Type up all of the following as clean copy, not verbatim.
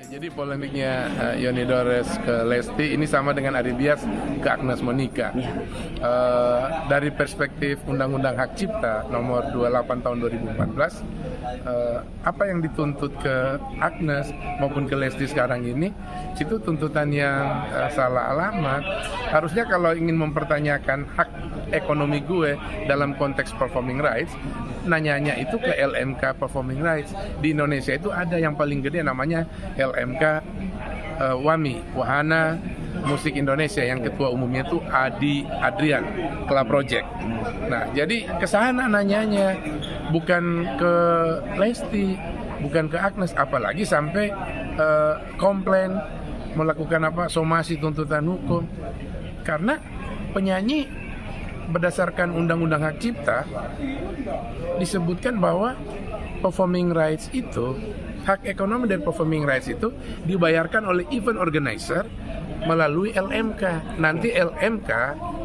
Jadi polemiknya Yoni Dores ke Lesti ini sama dengan Ari Bias ke Agnes Monica. Dari perspektif Undang-Undang Hak Cipta nomor 28 tahun 2014, apa yang dituntut ke Agnes maupun ke Lesti sekarang ini itu tuntutan yang salah alamat. Harusnya kalau ingin mempertanyakan hak ekonomi gue dalam konteks performing rights, nanyanya itu ke LMK Performing Rights. Di Indonesia itu ada yang paling gede namanya LMK WAMI, Wahana Musik Indonesia, yang ketua umumnya itu Adi Adrian Club Project. Nah, jadi ke sana nanyanya, bukan ke Lesti, bukan ke Agnes, apalagi sampai komplain, melakukan somasi tuntutan hukum. Karena penyanyi berdasarkan Undang-Undang Hak Cipta disebutkan bahwa performing rights itu, hak ekonomi dari performing rights itu dibayarkan oleh event organizer melalui LMK. Nanti LMK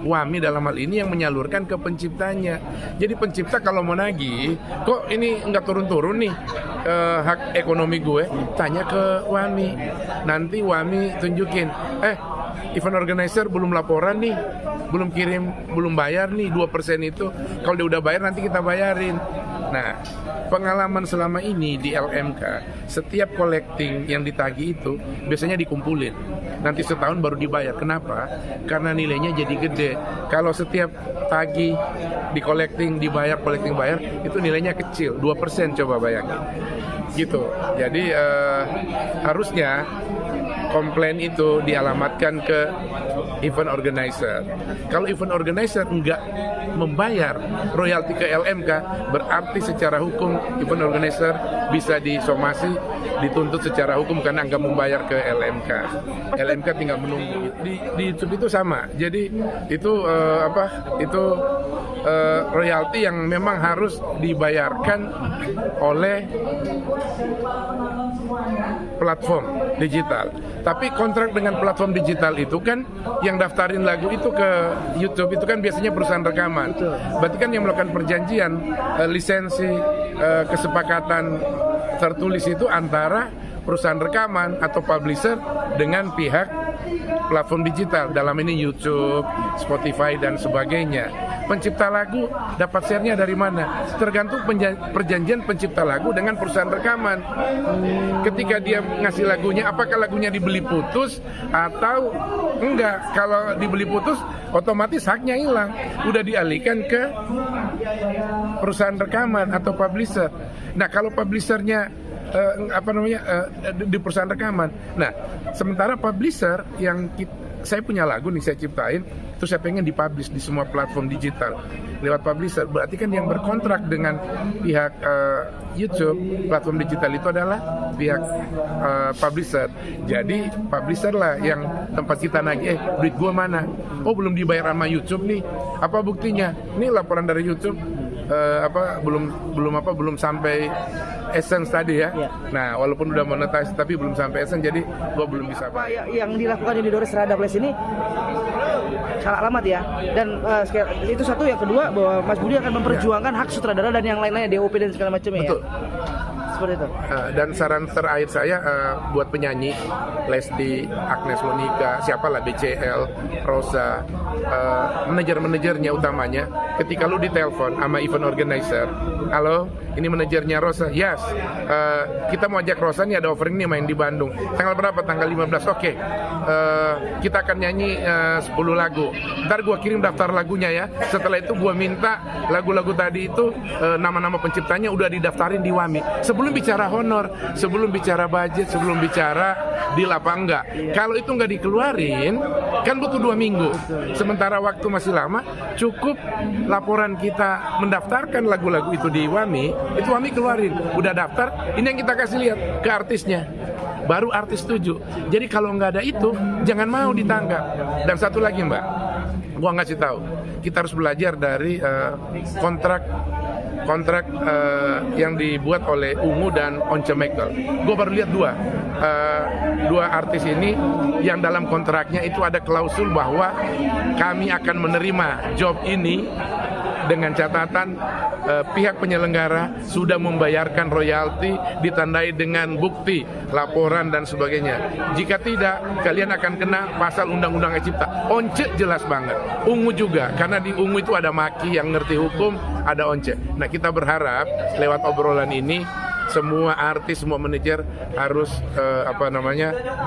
WAMI dalam hal ini yang menyalurkan ke penciptanya. Jadi pencipta kalau mau nagih, kok ini nggak turun-turun nih hak ekonomi gue, tanya ke WAMI. Nanti WAMI tunjukin, event organizer belum laporan nih, belum kirim, belum bayar nih 2% itu. Kalau dia udah bayar nanti kita bayarin. Nah, pengalaman selama ini di LMK, setiap collecting yang ditagih itu biasanya dikumpulin. Nanti setahun baru dibayar. Kenapa? Karena nilainya jadi gede. Kalau setiap tagih di collecting dibayar, collecting bayar, itu nilainya kecil, 2% coba bayangin. Gitu. Jadi harusnya komplain itu dialamatkan ke event organizer. Kalau event organizer enggak membayar royalti ke LMK, berarti secara hukum event organizer bisa disomasi, dituntut secara hukum karena enggak membayar ke LMK. LMK tinggal menunggu. Di YouTube itu sama. Jadi itu royalti yang memang harus dibayarkan oleh platform digital. Tapi kontrak dengan platform digital itu kan yang daftarin lagu itu ke YouTube itu kan biasanya perusahaan rekaman. Berarti kan yang melakukan perjanjian lisensi kesepakatan tertulis itu antara perusahaan rekaman atau publisher dengan pihak platform digital, dalam ini YouTube, Spotify dan sebagainya. Pencipta lagu dapat share-nya dari mana? Tergantung perjanjian pencipta lagu dengan perusahaan rekaman. Ketika dia ngasih lagunya, apakah lagunya dibeli putus atau enggak? Kalau dibeli putus, otomatis haknya hilang. Udah dialihkan ke perusahaan rekaman atau publisher. Nah, kalau publishernya di perusahaan rekaman. Nah, sementara publisher yang saya punya lagu nih saya ciptain, terus saya pengen dipublish di semua platform digital lewat publisher. Berarti kan yang berkontrak dengan pihak YouTube, platform digital itu adalah pihak publisher. Jadi publisher lah yang tempat kita nagih, duit gua mana? Oh, belum dibayar sama YouTube nih. Apa buktinya? Ini laporan dari YouTube. Belum sampai Essence tadi ya. Nah, walaupun udah monetize tapi belum sampai Essence, jadi gua belum bisa. Apa yang dilakukan Yoni Dores terhadap Les ini salah alamat ya. Dan itu satu, yang kedua bahwa Mas Budi akan memperjuangkan hak sutradara dan yang lain-lainnya, DOP dan segala macam ya. Betul. Seperti itu. Dan saran terakhir saya buat penyanyi Lesti, Agnes Monica, siapalah, BCL, Rosa, manajer-manajernya utamanya, ketika lu ditelepon sama event organizer, halo, ini manajernya Rosa, yes, kita mau ajak Rosa nih, ada offering nih main di Bandung, tanggal berapa? Tanggal 15, oke. Kita akan nyanyi 10 lagu, ntar gue kirim daftar lagunya ya. Setelah itu gue minta lagu-lagu tadi itu nama-nama penciptanya udah didaftarin di WAMI. Sebelum bicara honor, sebelum bicara budget, sebelum bicara deal apa enggak. Kalau itu enggak dikeluarin, kan butuh 2 minggu. Sementara waktu masih lama, cukup laporan kita mendaftarkan lagu-lagu itu di WAMI, itu WAMI keluarin. Udah daftar, ini yang kita kasih lihat ke artisnya. Baru artis setuju. Jadi kalau nggak ada itu, jangan mau ditangkap. Dan satu lagi Mbak, gua ngasih tahu, kita harus belajar dari kontrak yang dibuat oleh Ungu dan Once Michael. Gue baru lihat dua artis ini yang dalam kontraknya itu ada klausul bahwa kami akan menerima job ini dengan catatan pihak penyelenggara sudah membayarkan royalti ditandai dengan bukti, laporan dan sebagainya. Jika tidak, kalian akan kena pasal Undang-Undang Hak Cipta. Once jelas banget, ungu juga, karena di ungu itu ada maki yang ngerti hukum, ada once. Nah, kita berharap lewat obrolan ini semua artis, semua manajer harus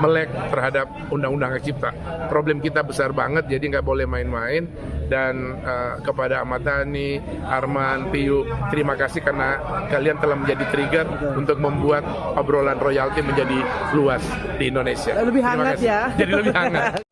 melek terhadap Undang-Undang Hak Cipta. Problem kita besar banget, jadi nggak boleh main-main. Dan kepada Ahmad Dhani, Arman, Piyu, terima kasih karena kalian telah menjadi trigger untuk membuat obrolan royalti menjadi luas di Indonesia. Lebih hangat ya. Jadi lebih hangat.